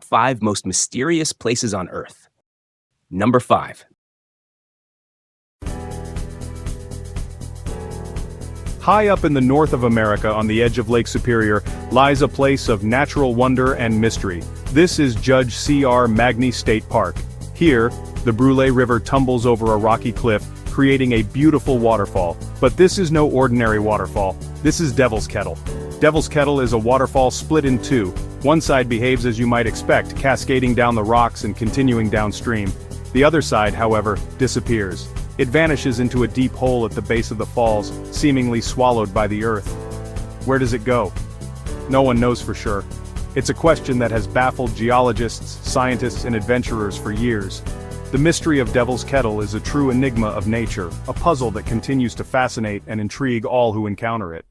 5 most mysterious places on Earth. Number 5. High up in the north of America on the edge of Lake Superior lies a place of natural wonder and mystery. This is Judge C.R. Magny State Park. Here, the Brule River tumbles over a rocky cliff, creating a beautiful waterfall. But this is no ordinary waterfall. This is Devil's Kettle. Devil's Kettle is a waterfall split in two. One side behaves as you might expect, cascading down the rocks and continuing downstream. The other side, however, disappears. It vanishes into a deep hole at the base of the falls, seemingly swallowed by the earth. Where does it go? No one knows for sure. It's a question that has baffled geologists, scientists, and adventurers for years. The mystery of Devil's Kettle is a true enigma of nature, a puzzle that continues to fascinate and intrigue all who encounter it.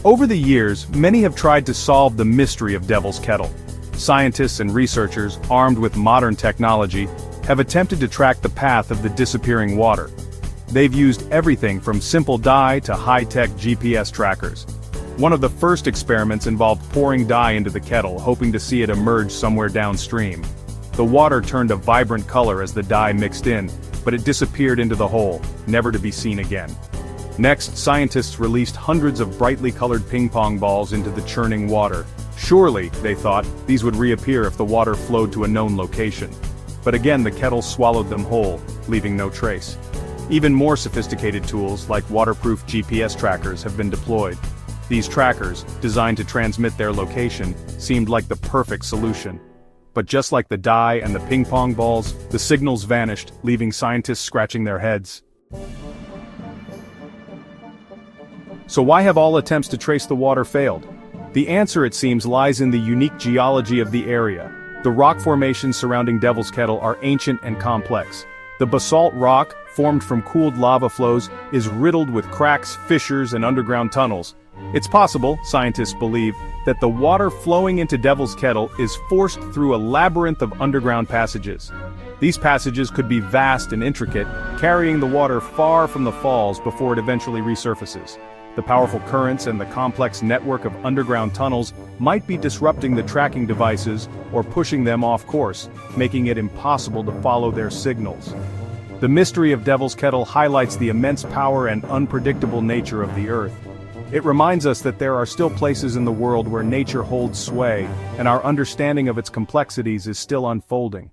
Over the years, many have tried to solve the mystery of Devil's Kettle. Scientists and researchers, armed with modern technology, have attempted to track the path of the disappearing water. They've used everything from simple dye to high-tech GPS trackers. One of the first experiments involved pouring dye into the kettle, hoping to see it emerge somewhere downstream. The water turned a vibrant color as the dye mixed in, but it disappeared into the hole, never to be seen again. Next, scientists released hundreds of brightly colored ping-pong balls into the churning water. Surely, they thought, these would reappear if the water flowed to a known location. But again the kettle swallowed them whole, leaving no trace. Even more sophisticated tools, like waterproof GPS trackers, have been deployed. These trackers, designed to transmit their location, seemed like the perfect solution. But just like the dye and the ping-pong balls, the signals vanished, leaving scientists scratching their heads. So why have all attempts to trace the water failed? The answer, it seems, lies in the unique geology of the area. The rock formations surrounding Devil's Kettle are ancient and complex. The basalt rock, formed from cooled lava flows, is riddled with cracks, fissures, and underground tunnels. It's possible, scientists believe, that the water flowing into Devil's Kettle is forced through a labyrinth of underground passages. These passages could be vast and intricate, carrying the water far from the falls before it eventually resurfaces. The powerful currents and the complex network of underground tunnels might be disrupting the tracking devices or pushing them off course, making it impossible to follow their signals. The mystery of Devil's Kettle highlights the immense power and unpredictable nature of the Earth. It reminds us that there are still places in the world where nature holds sway, and our understanding of its complexities is still unfolding.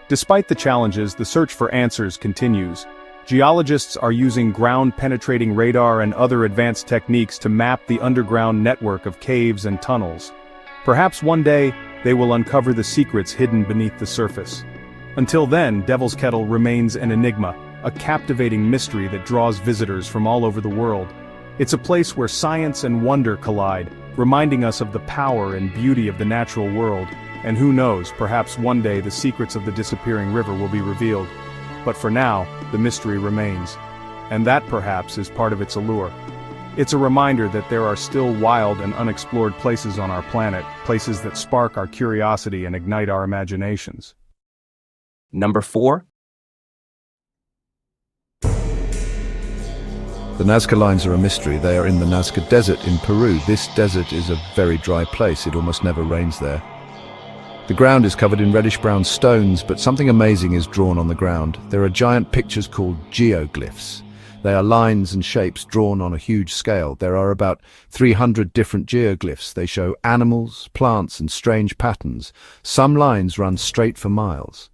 Despite the challenges, the search for answers continues. Geologists are using ground-penetrating radar and other advanced techniques to map the underground network of caves and tunnels. Perhaps one day, they will uncover the secrets hidden beneath the surface. Until then, Devil's Kettle remains an enigma, a captivating mystery that draws visitors from all over the world. It's a place where science and wonder collide, reminding us of the power and beauty of the natural world. And who knows, perhaps one day the secrets of the disappearing river will be revealed. But for now, the mystery remains. And that perhaps is part of its allure. It's a reminder that there are still wild and unexplored places on our planet, places that spark our curiosity and ignite our imaginations. Number 4. The Nazca Lines are a mystery. They are in the Nazca Desert in Peru. This desert is a very dry place. It almost never rains there. The ground is covered in reddish-brown stones, but something amazing is drawn on the ground. There are giant pictures called geoglyphs. They are lines and shapes drawn on a huge scale. There are about 300 different geoglyphs. They show animals, plants, and strange patterns. Some lines run straight for miles.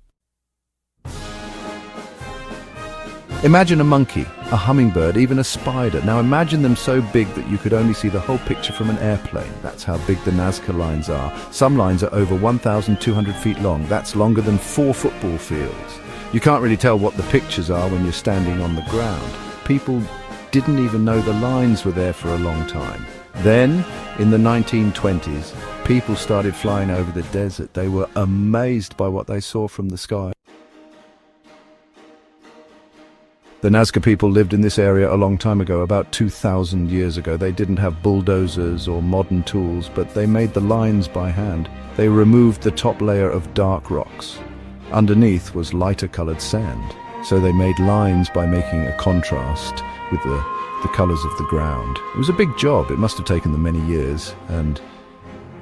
Imagine a monkey, a hummingbird, even a spider. Now imagine them so big that you could only see the whole picture from an airplane. That's how big the Nazca Lines are. Some lines are over 1,200 feet long. That's longer than 4 football fields. You can't really tell what the pictures are when you're standing on the ground. People didn't even know the lines were there for a long time. Then, in the 1920s, people started flying over the desert. They were amazed by what they saw from the sky. The Nazca people lived in this area a long time ago, about 2,000 years ago. They didn't have bulldozers or modern tools, but they made the lines by hand. They removed the top layer of dark rocks. Underneath was lighter colored sand. So they made lines by making a contrast with the colors of the ground. It was a big job. It must have taken them many years, and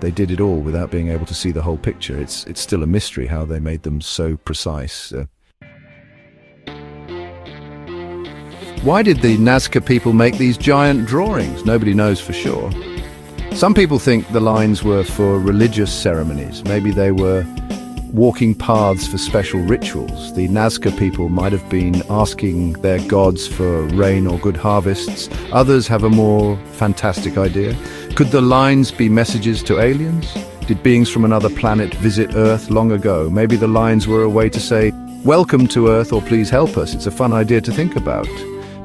they did it all without being able to see the whole picture. It's still a mystery how they made them so precise. Why did the Nazca people make these giant drawings? Nobody knows for sure. Some people think the lines were for religious ceremonies. Maybe they were walking paths for special rituals. The Nazca people might have been asking their gods for rain or good harvests. Others have a more fantastic idea. Could the lines be messages to aliens? Did beings from another planet visit Earth long ago? Maybe the lines were a way to say, "Welcome to Earth," or "Please help us." It's a fun idea to think about.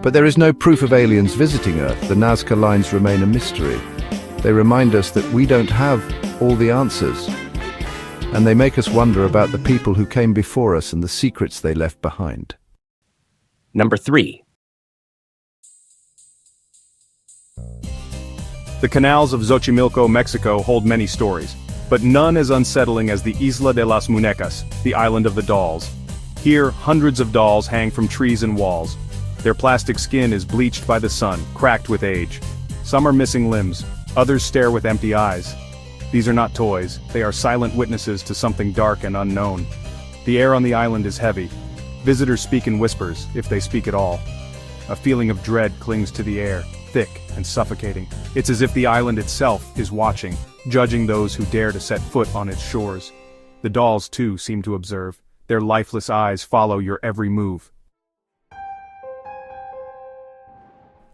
But there is no proof of aliens visiting Earth. The Nazca Lines remain a mystery. They remind us that we don't have all the answers. And they make us wonder about the people who came before us and the secrets they left behind. Number 3. The canals of Xochimilco, Mexico hold many stories, but none as unsettling as the Isla de las Muñecas, the island of the dolls. Here, hundreds of dolls hang from trees and walls. Their plastic skin is bleached by the sun, cracked with age. Some are missing limbs, others stare with empty eyes. These are not toys, they are silent witnesses to something dark and unknown. The air on the island is heavy. Visitors speak in whispers, if they speak at all. A feeling of dread clings to the air, thick and suffocating. It's as if the island itself is watching, judging those who dare to set foot on its shores. The dolls, too, seem to observe. Their lifeless eyes follow your every move.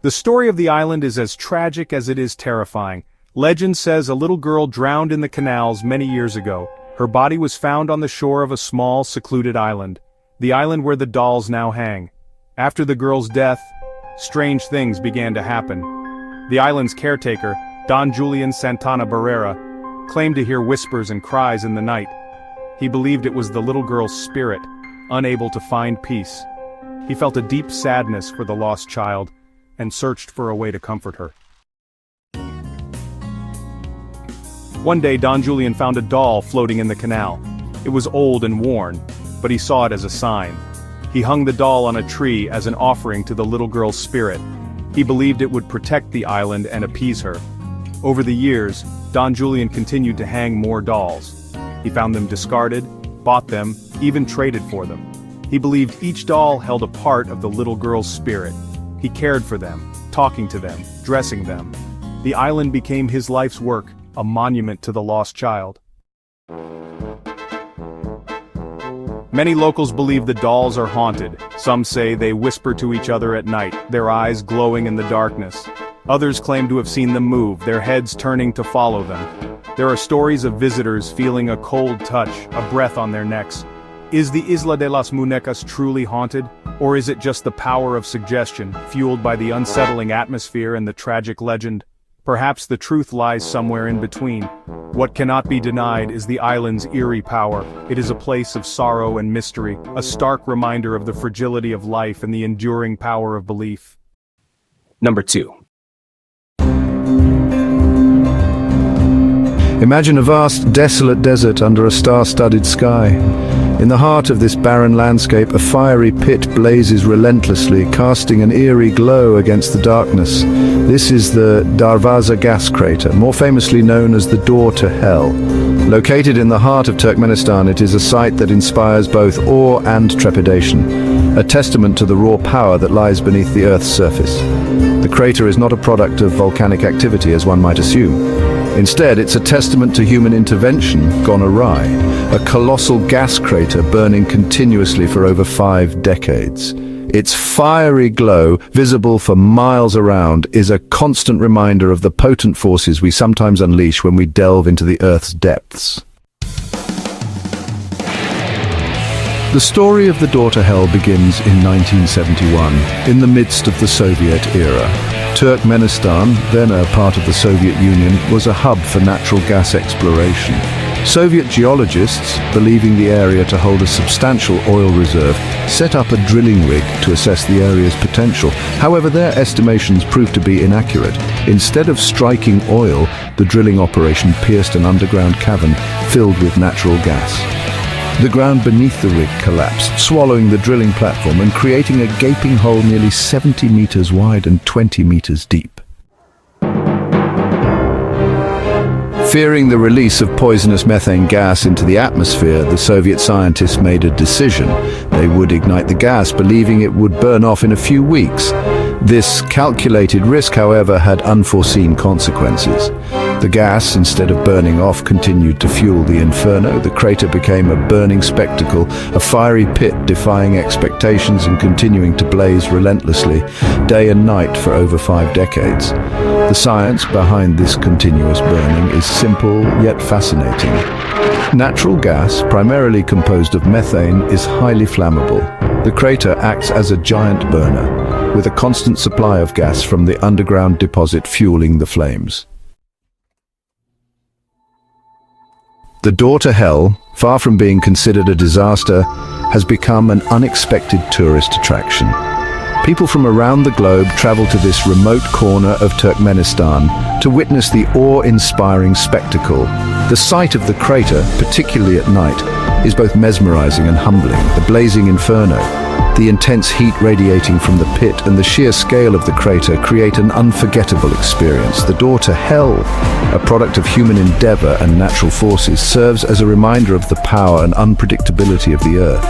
The story of the island is as tragic as it is terrifying. Legend says a little girl drowned in the canals many years ago. Her body was found on the shore of a small, secluded island. The island where the dolls now hang. After the girl's death, strange things began to happen. The island's caretaker, Don Julian Santana Barrera, claimed to hear whispers and cries in the night. He believed it was the little girl's spirit, unable to find peace. He felt a deep sadness for the lost child, and searched for a way to comfort her. One day, Don Julian found a doll floating in the canal. It was old and worn, but he saw it as a sign. He hung the doll on a tree as an offering to the little girl's spirit. He believed it would protect the island and appease her. Over the years, Don Julian continued to hang more dolls. He found them discarded, bought them, even traded for them. He believed each doll held a part of the little girl's spirit. He cared for them, talking to them, dressing them. The island became his life's work, a monument to the lost child. Many locals believe the dolls are haunted. Some say they whisper to each other at night, their eyes glowing in the darkness. Others claim to have seen them move, their heads turning to follow them. There are stories of visitors feeling a cold touch, a breath on their necks. Is the Isla de las Muñecas truly haunted? Or is it just the power of suggestion, fueled by the unsettling atmosphere and the tragic legend? Perhaps the truth lies somewhere in between. What cannot be denied is the island's eerie power. It is a place of sorrow and mystery, a stark reminder of the fragility of life and the enduring power of belief. Number 2. Imagine a vast, desolate desert under a star-studded sky. In the heart of this barren landscape, a fiery pit blazes relentlessly, casting an eerie glow against the darkness. This is the Darvaza gas crater, more famously known as the Door to Hell. Located in the heart of Turkmenistan, it is a site that inspires both awe and trepidation, a testament to the raw power that lies beneath the Earth's surface. The crater is not a product of volcanic activity, as one might assume. Instead, it's a testament to human intervention gone awry, a colossal gas crater burning continuously for over 5 decades. Its fiery glow, visible for miles around, is a constant reminder of the potent forces we sometimes unleash when we delve into the Earth's depths. The story of the Door to Hell begins in 1971, in the midst of the Soviet era. Turkmenistan, then a part of the Soviet Union, was a hub for natural gas exploration. Soviet geologists, believing the area to hold a substantial oil reserve, set up a drilling rig to assess the area's potential. However, their estimations proved to be inaccurate. Instead of striking oil, the drilling operation pierced an underground cavern filled with natural gas. The ground beneath the rig collapsed, swallowing the drilling platform and creating a gaping hole nearly 70 meters wide and 20 meters deep. Fearing the release of poisonous methane gas into the atmosphere, the Soviet scientists made a decision. They would ignite the gas, believing it would burn off in a few weeks. This calculated risk, however, had unforeseen consequences. The gas, instead of burning off, continued to fuel the inferno. The crater became a burning spectacle, a fiery pit defying expectations and continuing to blaze relentlessly, day and night for over 5 decades. The science behind this continuous burning is simple yet fascinating. Natural gas, primarily composed of methane, is highly flammable. The crater acts as a giant burner, with a constant supply of gas from the underground deposit fueling the flames. The door to hell, far from being considered a disaster, has become an unexpected tourist attraction. People from around the globe travel to this remote corner of Turkmenistan to witness the awe-inspiring spectacle. The sight of the crater, particularly at night, is both mesmerizing and humbling. The blazing inferno, the intense heat radiating from the pit, and the sheer scale of the crater create an unforgettable experience. The door to hell, a product of human endeavor and natural forces, serves as a reminder of the power and unpredictability of the Earth.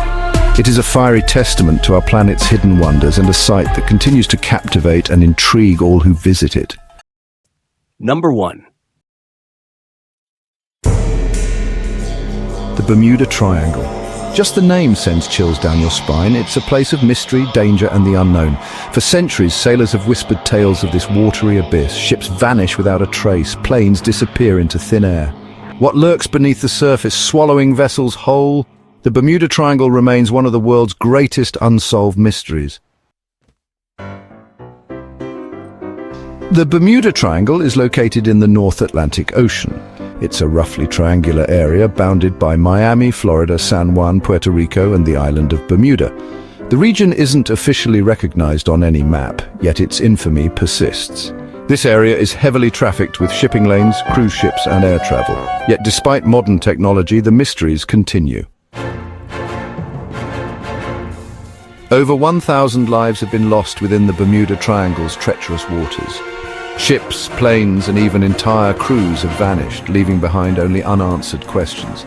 It is a fiery testament to our planet's hidden wonders and a sight that continues to captivate and intrigue all who visit it. Number 1. The Bermuda Triangle. Just the name sends chills down your spine. It's a place of mystery, danger, and the unknown. For centuries, sailors have whispered tales of this watery abyss. Ships vanish without a trace. Planes disappear into thin air. What lurks beneath the surface, swallowing vessels whole? The Bermuda Triangle remains one of the world's greatest unsolved mysteries. The Bermuda Triangle is located in the North Atlantic Ocean. It's a roughly triangular area bounded by Miami, Florida, San Juan, Puerto Rico, and the island of Bermuda. The region isn't officially recognized on any map, yet its infamy persists. This area is heavily trafficked with shipping lanes, cruise ships, and air travel. Yet despite modern technology, the mysteries continue. Over 1,000 lives have been lost within the Bermuda Triangle's treacherous waters. Ships, planes, and even entire crews have vanished, leaving behind only unanswered questions.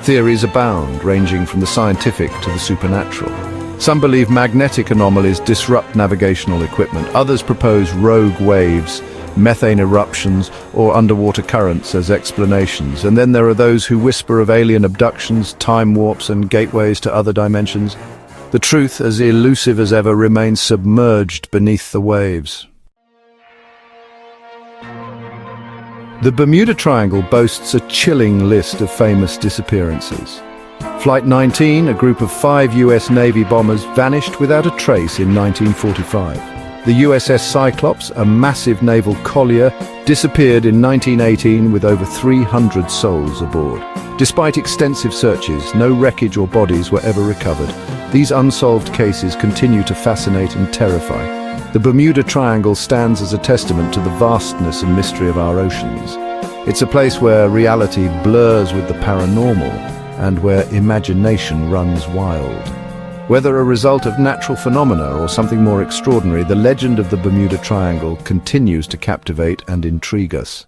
Theories abound, ranging from the scientific to the supernatural. Some believe magnetic anomalies disrupt navigational equipment. Others propose rogue waves, methane eruptions, or underwater currents as explanations. And then there are those who whisper of alien abductions, time warps, and gateways to other dimensions. The truth, as elusive as ever, remains submerged beneath the waves. The Bermuda Triangle boasts a chilling list of famous disappearances. Flight 19, a group of 5 US Navy bombers, vanished without a trace in 1945. The USS Cyclops, a massive naval collier, disappeared in 1918 with over 300 souls aboard. Despite extensive searches, no wreckage or bodies were ever recovered. These unsolved cases continue to fascinate and terrify. The Bermuda Triangle stands as a testament to the vastness and mystery of our oceans. It's a place where reality blurs with the paranormal and where imagination runs wild. Whether a result of natural phenomena or something more extraordinary, the legend of the Bermuda Triangle continues to captivate and intrigue us.